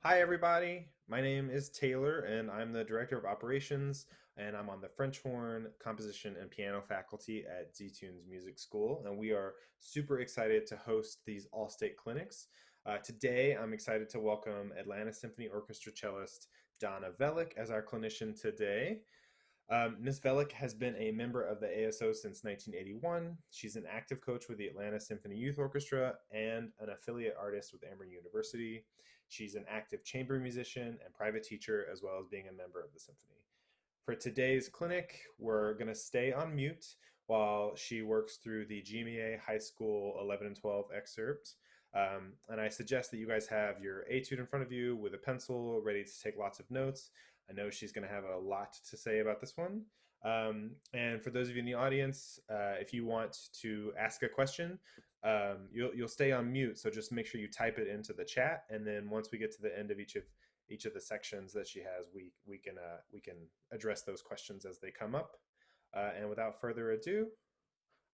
Hi, everybody. My name is Taylor, and I'm the Director of Operations, and I'm on the French horn, composition, and piano faculty at Z-Tunes Music School. And we are super excited to host these all-state clinics. Today, I'm excited to welcome Atlanta Symphony Orchestra cellist Dona Vellek as our clinician today. Ms. Vellek has been a member of the ASO since 1981. She's an active coach with the Atlanta Symphony Youth Orchestra and an affiliate artist with Emory University. She's an active chamber musician and private teacher, as well as being a member of the symphony. For today's clinic, we're going to stay on mute while she works through the GMEA High School 11 and 12 excerpt. And I suggest that you guys have your etude in front of you with a pencil ready to take lots of notes. I know she's going to have a lot to say about this one. And for those of you in the audience, if you want to ask a question, you'll stay on mute. So just make sure you type it into the chat, and then once we get to the end of each of the sections that she has, we can address those questions as they come up. And without further ado,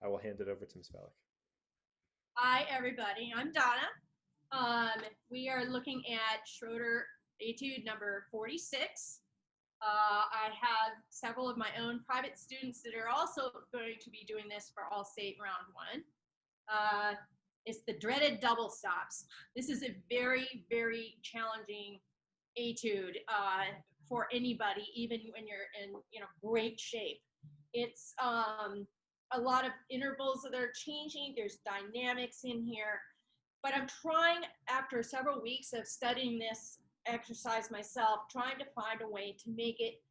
I will hand it over to Ms. Vellek. Hi, everybody. I'm Donna. We are looking at Schroeder Etude number 46. I have several of my own private students that are also going to be doing this for All-State Round 1. It's the dreaded double stops. This is a very, very challenging etude for anybody, even when you're in great shape. It's a lot of intervals that are changing. There's dynamics in here. But I'm trying, after several weeks of studying this exercise myself, trying to find a way to make it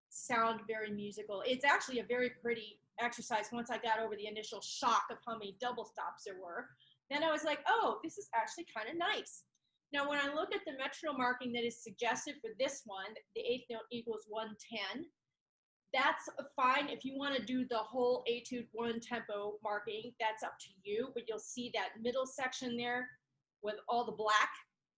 sound very musical. It's actually a very pretty exercise once I got over the initial shock of how many double stops there were. Then I was like, oh, this is actually kind of nice. Now, when I look at the metronome marking that is suggested for this one, the eighth note equals 110. That's fine if you want to do the whole etude one tempo marking. That's up to you, but you'll see that middle section there with all the black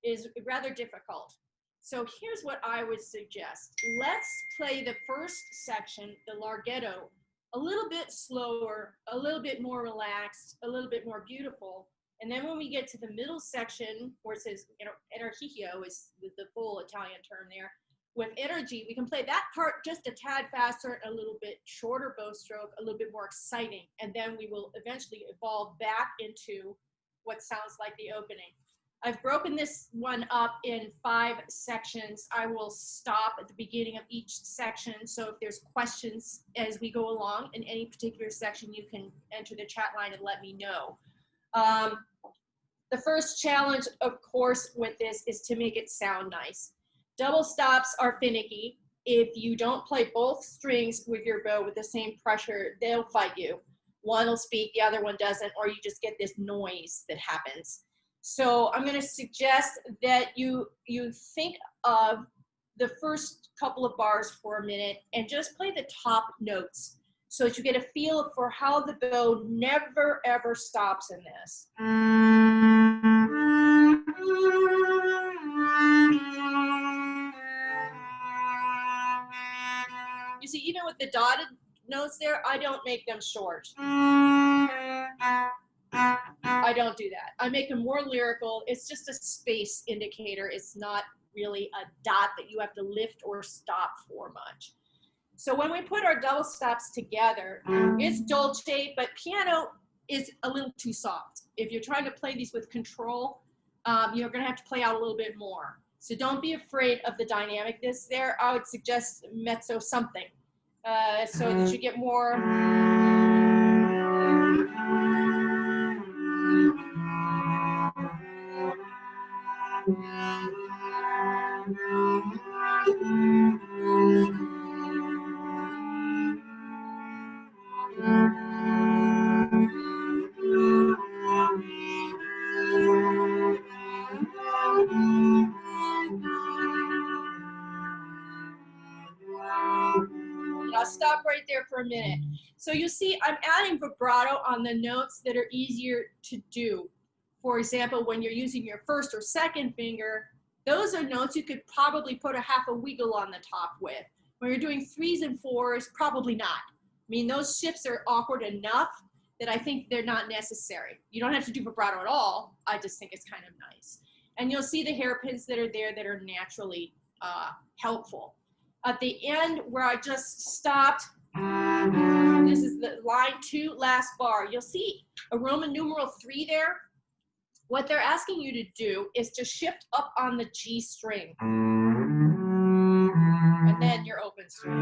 is rather difficult. So here's what I would suggest. Let's play the first section, the larghetto, a little bit slower, a little bit more relaxed, a little bit more beautiful. And then when we get to the middle section, where it says, energio is the full Italian term there, with energy, we can play that part just a tad faster, a little bit shorter bow stroke, a little bit more exciting, and then we will eventually evolve back into what sounds like the opening. I've broken this one up in 5 sections. I will stop at the beginning of each section, so if there's questions as we go along in any particular section, you can enter the chat line and let me know. The first challenge, of course, with this is to make it sound nice. Double stops are finicky. If you don't play both strings with your bow with the same pressure, they'll fight you. One will speak, the other one doesn't, or you just get this noise that happens. So I'm going to suggest that you think of the first couple of bars for a minute and just play the top notes so that you get a feel for how the bow never, ever stops in this. You see, even with the dotted notes there, I don't make them short. I don't do that. I make them more lyrical. It's just a space indicator. It's not really a dot that you have to lift or stop for much. So when we put our double stops together, it's dolce, but piano is a little too soft. If you're trying to play these with control, you're going to have to play out a little bit more. So don't be afraid of the dynamicness there. I would suggest mezzo something so that you get more. I'll stop right there for a minute. So you see, I'm adding vibrato on the notes that are easier to do. For example, when you're using your first or second finger, those are notes you could probably put a half a wiggle on the top with. When you're doing 3s and 4s, probably not. I mean, those shifts are awkward enough that I think they're not necessary. You don't have to do vibrato at all. I just think it's kind of nice. And you'll see the hairpins that are there that are naturally helpful. At the end where I just stopped, this is the line 2, last bar. You'll see a Roman numeral 3 there. What they're asking you to do is to shift up on the G string. And then your open string.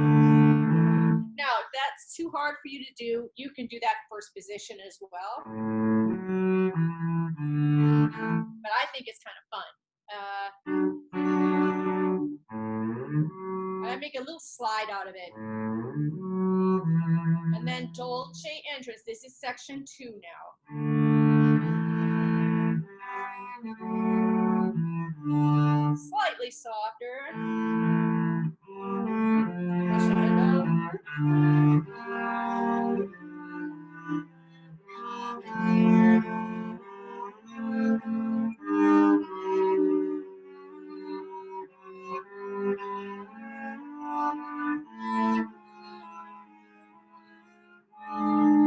Now, if that's too hard for you to do, you can do that first position as well. But I think it's kind of fun. I make a little slide out of it. And then dolce entrance. This is section 2 now. Slightly softer.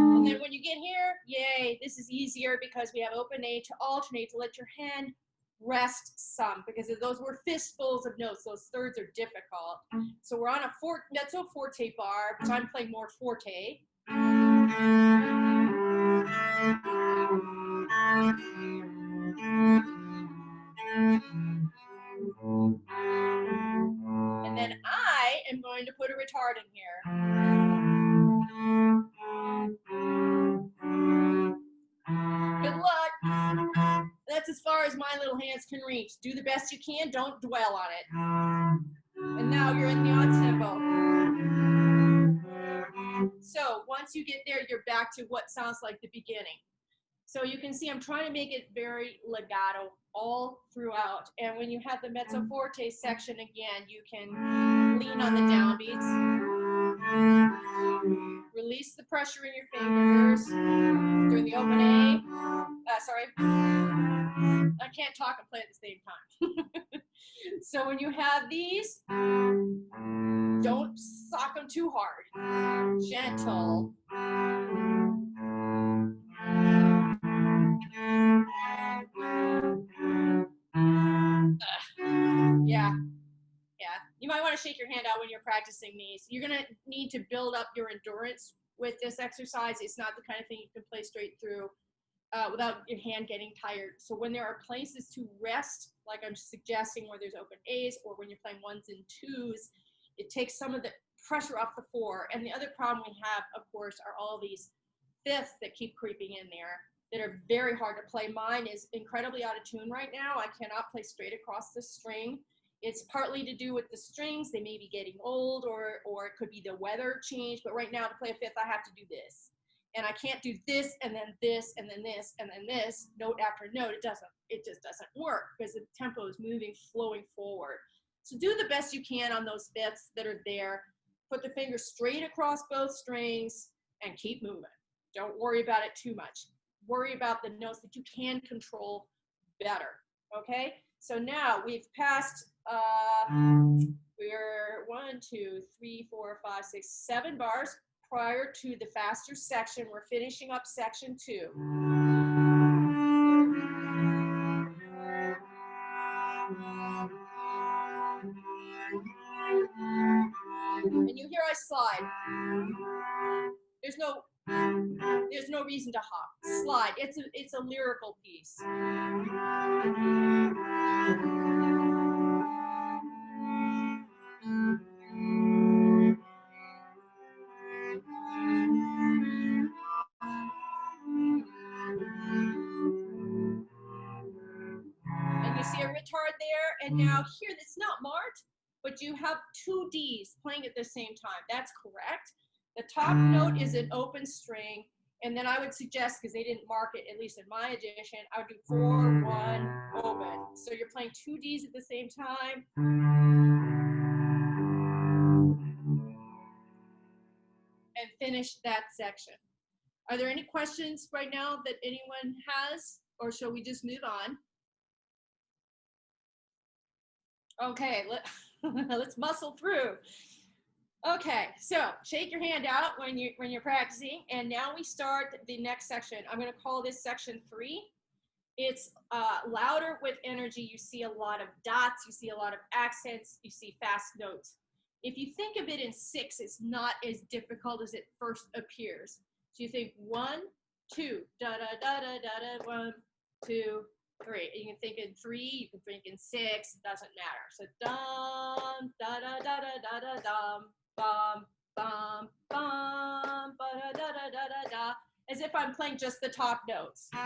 And then when you get here, yay, this is easier because we have open A to alternate to let your hand rest some, because if those were fistfuls of notes, those thirds are difficult. So we're on a mezzo forte bar, which I'm playing more forte. And then I am going to put a retard in here. Good luck. That's as far as my little hands can reach. Do the best you can. Don't dwell on it. And now you're in the odd tempo. So once you get there, you're back to what sounds like the beginning. So you can see I'm trying to make it very legato all throughout. And when you have the mezzo forte section again, you can lean on the downbeats. Release the pressure in your fingers during the open A. Sorry. I can't talk and play at the same time. So when you have these, don't sock them too hard. Gentle. Yeah. You might want to shake your hand out when you're practicing these. You're going to need to build up your endurance with this exercise. It's not the kind of thing you can play straight through without your hand getting tired. So when there are places to rest, like I'm suggesting where there's open A's or when you're playing 1s and 2s, it takes some of the pressure off the 4. And the other problem we have, of course, are all these 5ths that keep creeping in there that are very hard to play. Mine is incredibly out of tune right now. I cannot play straight across the string. It's partly to do with the strings. They may be getting old, or it could be the weather change. But right now, to play a 5th, I have to do this. And I can't do this, and then this, and then this, and then this, note after note. It just doesn't work because the tempo is moving, flowing forward. So do the best you can on those 5ths that are there. Put the finger straight across both strings and keep moving. Don't worry about it too much. Worry about the notes that you can control better, okay? So now we've passed, we're 1, 2, 3, 4, 5, 6, 7 bars prior to the faster section. We're finishing up section 2. And you hear I slide. There's no reason to hop. Slide. It's a lyrical piece. And you see a retard there, and now here it's not marked, but you have 2 Ds playing at the same time. That's correct. The top note is an open string, and then I would suggest, because they didn't mark it, at least in my edition, I would do 4, 1, open. So you're playing 2 Ds at the same time. And finish that section. Are there any questions right now that anyone has, or shall we just move on? Okay, let's muscle through. Okay, so shake your hand out when you're practicing, and now we start the next section. I'm going to call this section 3, It's louder with energy. You see a lot of dots. You see a lot of accents. You see fast notes. If you think of it in 6, it's not as difficult as it first appears. So you think 1, 2, da da da da da da, 1, 2, 3. You can think in 3. You can think in 6. Doesn't matter. So dum da da da da da da dum bum bum bum ba da da da da da da. As if I'm playing just the top notes. And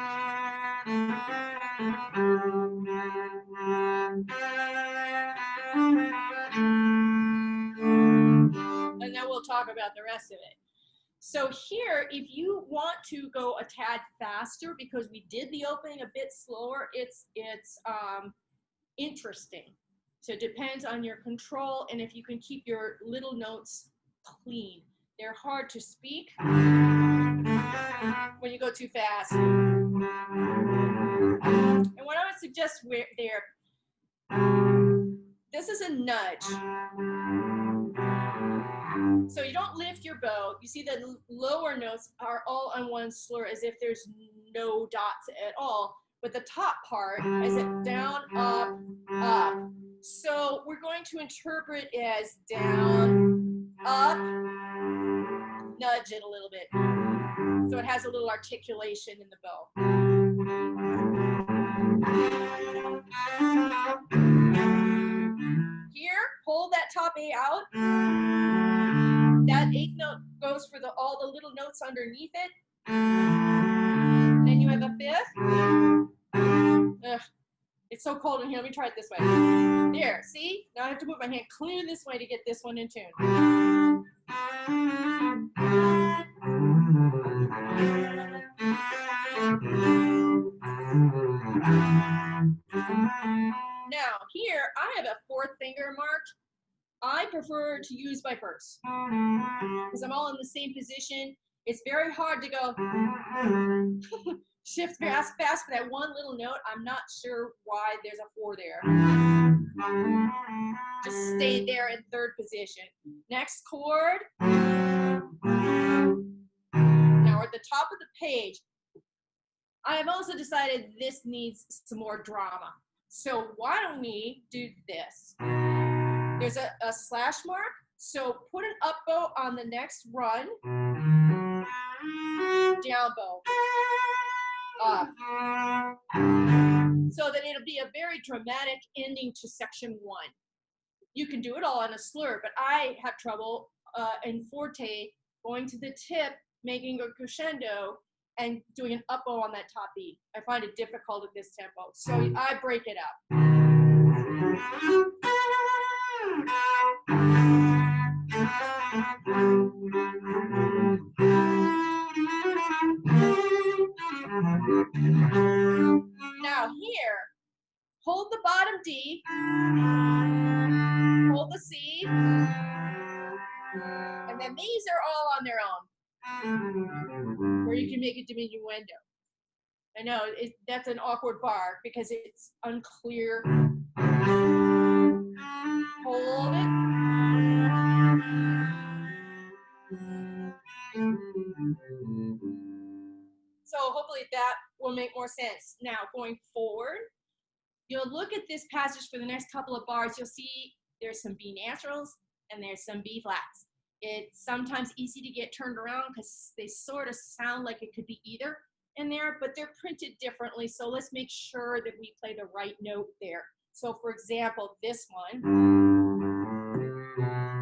then we'll talk about the rest of it. So here, if you want to go a tad faster, because we did the opening a bit slower, it's interesting. So it depends on your control and if you can keep your little notes clean. They're hard to speak when you go too fast. And what I would suggest there, this is a nudge. So you don't lift your bow. You see the lower notes are all on one slur as if there's no dots at all. But the top part is it down, up, up. So we're going to interpret as down, up, nudge it a little bit. So it has a little articulation in the bow. Here, hold that top A out. That 8th note goes for all the little notes underneath it. Then you have a 5th. Ugh, it's so cold in here. Let me try it this way. There, see? Now I have to move my hand clear this way to get this one in tune. Now, here, I have a 4th finger marked. I prefer to use my 1st because I'm all in the same position. It's very hard to go shift fast for that one little note. I'm not sure why there's a 4 there. Just stay there in 3rd position. Next chord. Now we're at the top of the page. I have also decided this needs some more drama. So why don't we do this? There's a slash mark. So put an up bow on the next run. Down bow. Up. So that it'll be a very dramatic ending to section 1. You can do it all on a slur, but I have trouble in forte going to the tip, making a crescendo, and doing an up bow on that top beat. I find it difficult at this tempo, so I break it up. Now here, hold the bottom D, hold the C, and then these are all on their own, where you can make a diminuendo. I know that's an awkward bar because it's unclear. Hold it. So hopefully that will make more sense. Now going forward, you'll look at this passage for the next couple of bars. You'll see there's some B naturals and there's some B flats. It's sometimes easy to get turned around because they sort of sound like it could be either in there, but they're printed differently. So let's make sure that we play the right note there. So for example, this one,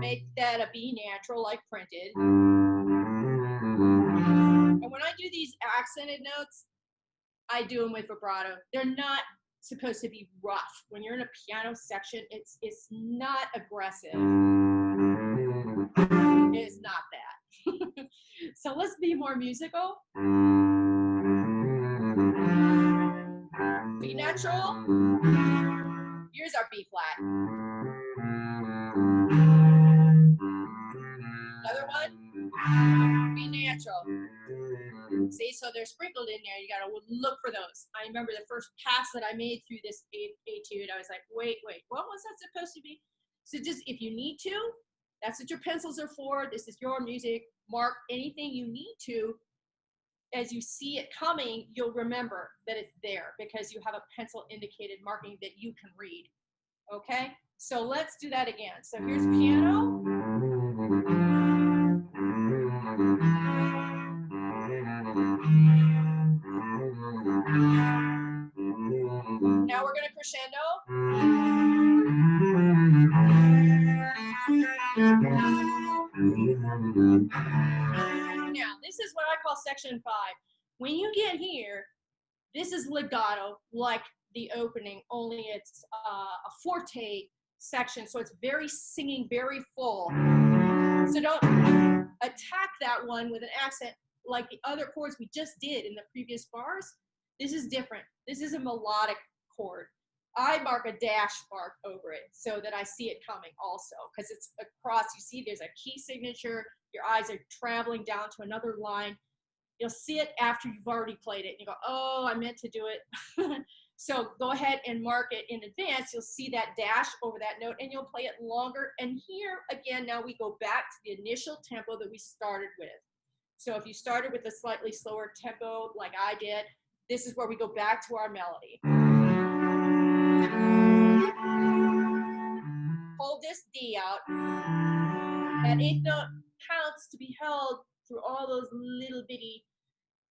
make that a B natural like printed. And when I do these accented notes, I do them with vibrato. They're not supposed to be rough. When you're in a piano section, it's not aggressive. It is not that. So let's be more musical. B natural. Here's our B flat. Another one. B natural. See, so they're sprinkled in there. You got to look for those. I remember the first pass that I made through this etude, I was like, wait, what was that supposed to be? So just if you need to, that's what your pencils are for. This is your music. Mark anything you need to as you see it coming, you'll remember that it's there because you have a pencil indicated marking that you can read. Okay, so let's do that again. So here's piano. Now we're going to crescendo. Now, this is what I call section 5. When you get here, this is legato, like the opening, only it's a forte section, so it's very singing, very full. So don't attack that one with an accent like the other chords we just did in the previous bars. This is different. This is a melodic chord. I mark a dash mark over it so that I see it coming also, because it's across. You see there's a key signature. Your eyes are traveling down to another line. You'll see it after you've already played it. And you go, oh, I meant to do it. So go ahead and mark it in advance. You'll see that dash over that note, and you'll play it longer. And here, again, now we go back to the initial tempo that we started with. So if you started with a slightly slower tempo like I did, this is where we go back to our melody. Hold this D out. That eighth note counts to be held through all those little bitty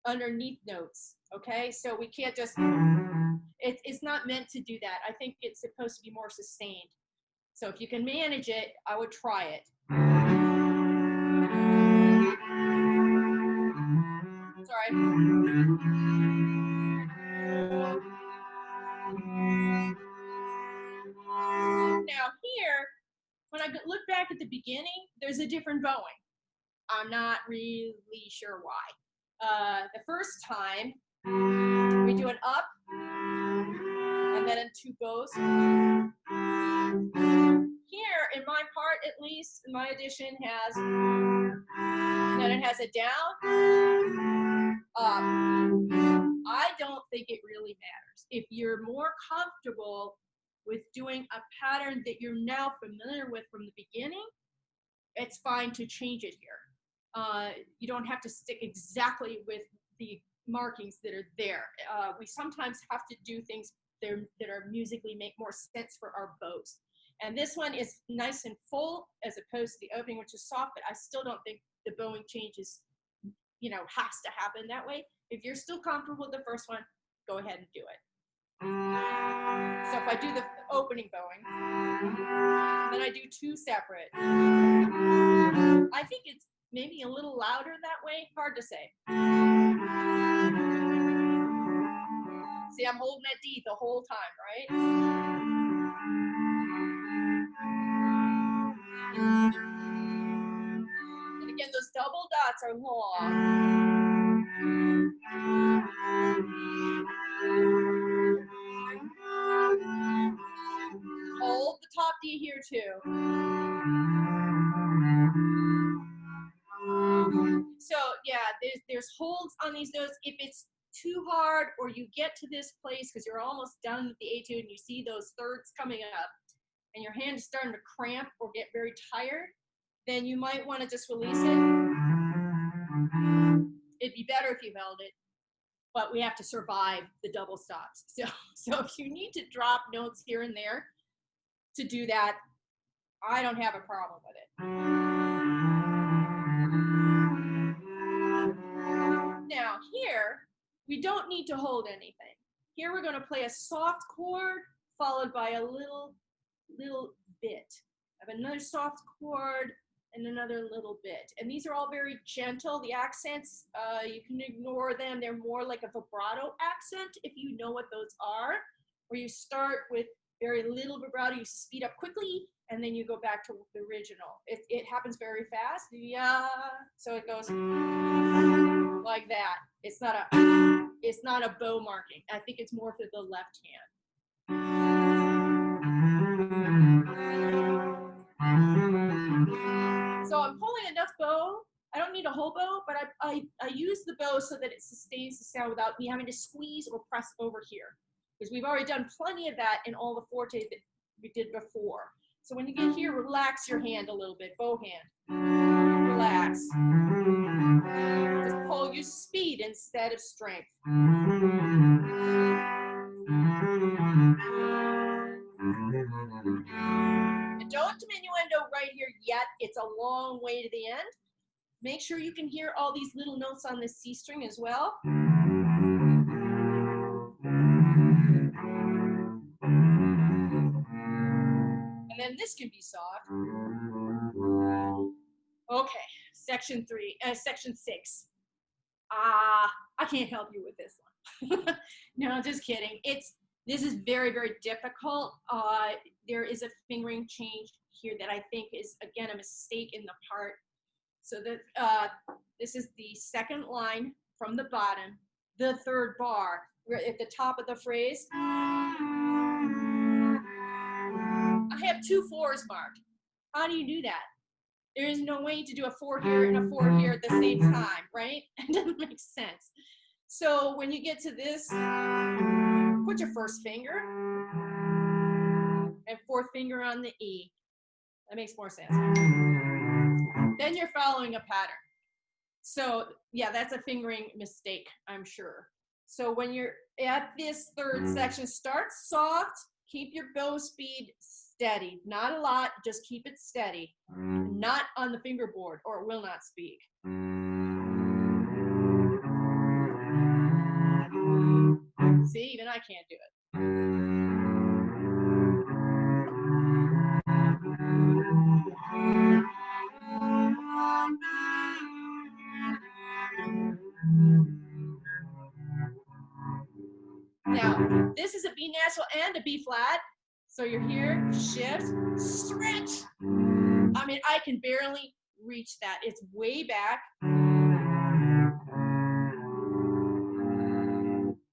underneath notes, okay? So we can't just, it's not meant to do that. I think it's supposed to be more sustained. So if you can manage it, I would try it. Sorry. Now here, when I look back at the beginning, there's a different bowing. I'm not really sure why. The first time, we do an up, and then in 2 bows. Here, in my part, at least, my edition has, then it has a down, up. I don't think it really matters. If you're more comfortable with doing a pattern that you're now familiar with from the beginning, it's fine to change it here. You don't have to stick exactly with the markings that are there. We sometimes have to do things that are musically make more sense for our bows. And this one is nice and full as opposed to the opening, which is soft, but I still don't think the bowing changes, has to happen that way. If you're still comfortable with the first one, go ahead and do it. So if I do the opening bowing, then I do 2 separate. I think it's maybe a little louder that way, hard to say. See, I'm holding that D the whole time, right? And again, those double dots are long. Hold the top D here too. So yeah, there's holds on these notes. If it's too hard, or you get to this place because you're almost done with the etude and you see those thirds coming up, and your hand is starting to cramp or get very tired, then you might want to just release it. It'd be better if you held it, but we have to survive the double stops. So if you need to drop notes here and there to do that, I don't have a problem with it. Now here, we don't need to hold anything. Here we're going to play a soft chord followed by a little bit of another soft chord and another little bit. And these are all very gentle. The accents, you can ignore them. They're more like a vibrato accent if you know what those are, where you start with very little vibrato, you speed up quickly, and then you go back to the original. It happens very fast. Yeah. So it goes like that. It's not a bow marking. I think it's more for the left hand. So I'm pulling enough bow. I don't need a whole bow, but I use the bow so that it sustains the sound without me having to squeeze or press over here. Because we've already done plenty of that in all the forte that we did before. So when you get here, relax your hand a little bit, bow hand. Relax. Just pull, use speed instead of strength. And don't diminuendo right here yet. It's a long way to the end. Make sure you can hear all these little notes on the C string as well. And then this can be soft. Okay, section 6. I can't help you with this one. No, just kidding. This is very, very difficult. There is a fingering change here that I think is, again, a mistake in the part. So this is the second line from the bottom, the third bar. We're at the top of the phrase. I have 2 4s marked. How do you do that? There is no way to do a 4 here and a 4 here at the same time, right? It doesn't make sense. So when you get to this, put your first finger and fourth finger on the E. That makes more sense. Then you're following a pattern. So yeah, that's a fingering mistake, I'm sure. So when you're at this third section, start soft, keep your bow speed steady. Not a lot, just keep it steady. Not on the fingerboard or it will not speak. See, even I can't do it. Now, this is a B natural and a B flat. So you're here, shift, stretch. I mean, I can barely reach that. It's way back.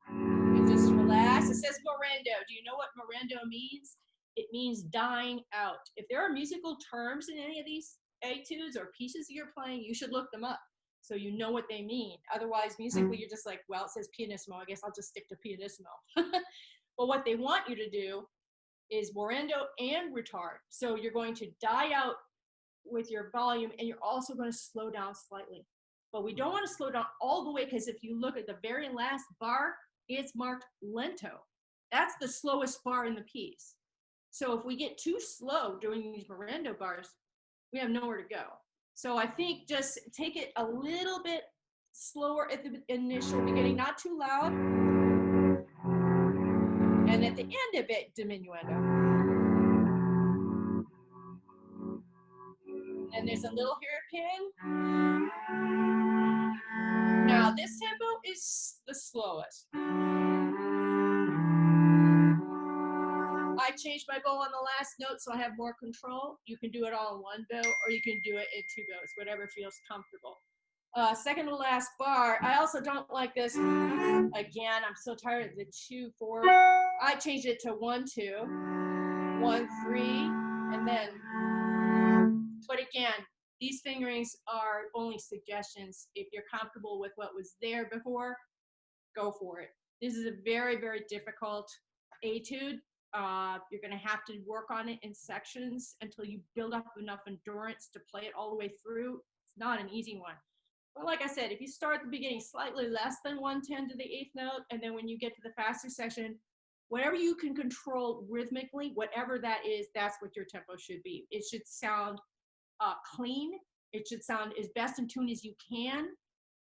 You just relax. It says morendo. Do you know what morendo means? It means dying out. If there are musical terms in any of these etudes or pieces you're playing, you should look them up so you know what they mean. Otherwise, musically, you're just like, well, it says pianissimo. I guess I'll just stick to pianissimo. But what they want you to do is morendo and retard. So you're going to die out with your volume, and you're also going to slow down slightly. But we don't want to slow down all the way, because if you look at the very last bar, it's marked lento. That's the slowest bar in the piece. So if we get too slow doing these morendo bars, we have nowhere to go. So I think just take it a little bit slower at the initial beginning, not too loud. And at the end of it, diminuendo. And there's a little hairpin. Now this tempo is the slowest. I changed my bow on the last note so I have more control. You can do it all in one bow, or you can do it in 2 bows, whatever feels comfortable. Second to last bar, I also don't like this. Again, I'm so tired of the 2 4. I changed it to 1 2, 1 3, and then. But again, these fingerings are only suggestions. If you're comfortable with what was there before, go for it. This is a very, very difficult etude. You're going to have to work on it in sections until you build up enough endurance to play it all the way through. It's not an easy one. But like I said, if you start at the beginning slightly less than 1/10 to the 8th note, and then when you get to the faster section, whatever you can control rhythmically, whatever that is, that's what your tempo should be. It should sound clean. It should sound as best in tune as you can.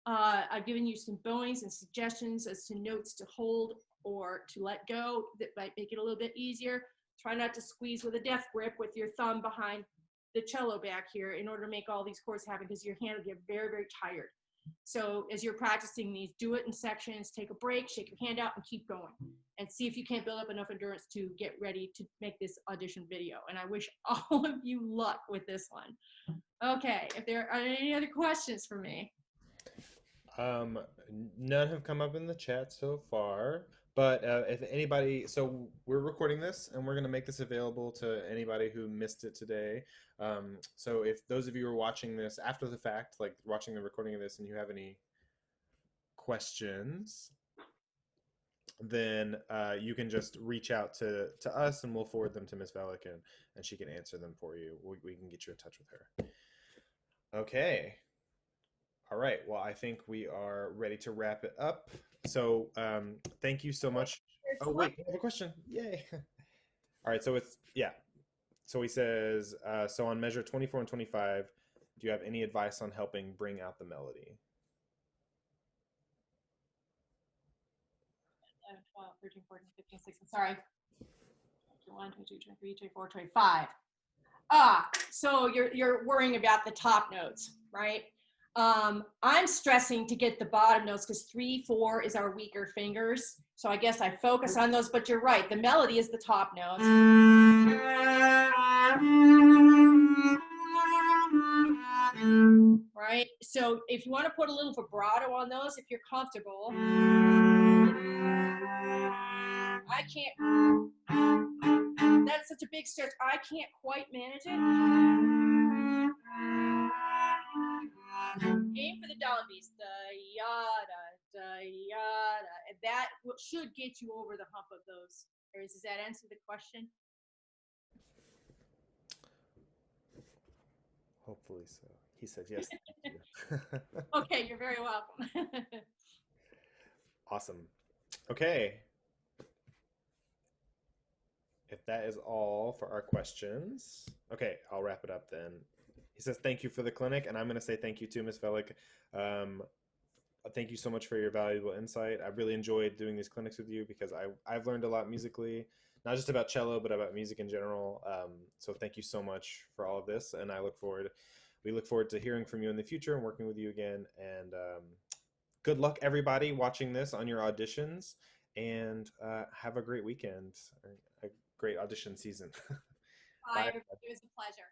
I've given you some bowings and suggestions as to notes to hold or to let go that might make it a little bit easier. Try not to squeeze with a death grip with your thumb behind the cello back here in order to make all these chords happen, because your hand will get very, very tired. So as you're practicing these, do it in sections, take a break, shake your hand out, and keep going. And see if you can't build up enough endurance to get ready to make this audition video. And I wish all of you luck with this one. Okay, if there are any other questions for me. None have come up in the chat so far, but if anybody, so we're recording this and we're going to make this available to anybody who missed it today. So if those of you are watching this after the fact, like watching the recording of this, and you have any questions, then you can just reach out to us and we'll forward them to Miss Vellek, and she can answer them for you. We can get you in touch with her. Okay. All right. Well, I think we are ready to wrap it up. So, thank you so much. There's Oh, one. wait, I have a question. Yay. All right. So it's, yeah. So he says, so on measure 24 and 25, do you have any advice on helping bring out the melody? 11, 12, 13, 14, 15, 16. Sorry. 21, 22, 23, 24, 25. So you're worrying about the top notes, right? I'm stressing to get the bottom notes because 3, 4 is our weaker fingers. So I guess I focus on those, but you're right. The melody is the top notes. Right? So if you want to put a little vibrato on those, if you're comfortable, I can't. That's such a big stretch. I can't quite manage it. Aim for the dollar beats. Da yada, da yada. And that should get you over the hump of those areas. Does that answer the question? Hopefully so. He says yes. Thank you. Okay, you're very welcome. Awesome. Okay. If that is all for our questions, okay, I'll wrap it up then. He says, thank you for the clinic. And I'm going to say thank you too, Ms. Vellek. Um, Thank you so much for your valuable insight. I've really enjoyed doing these clinics with you because I've learned a lot musically, not just about cello, but about music in general. So thank you so much for all of this. And we look forward to hearing from you in the future and working with you again. And good luck, everybody watching this on your auditions. And have a great weekend, a great audition season. Bye, Bye. everybody. It was a pleasure.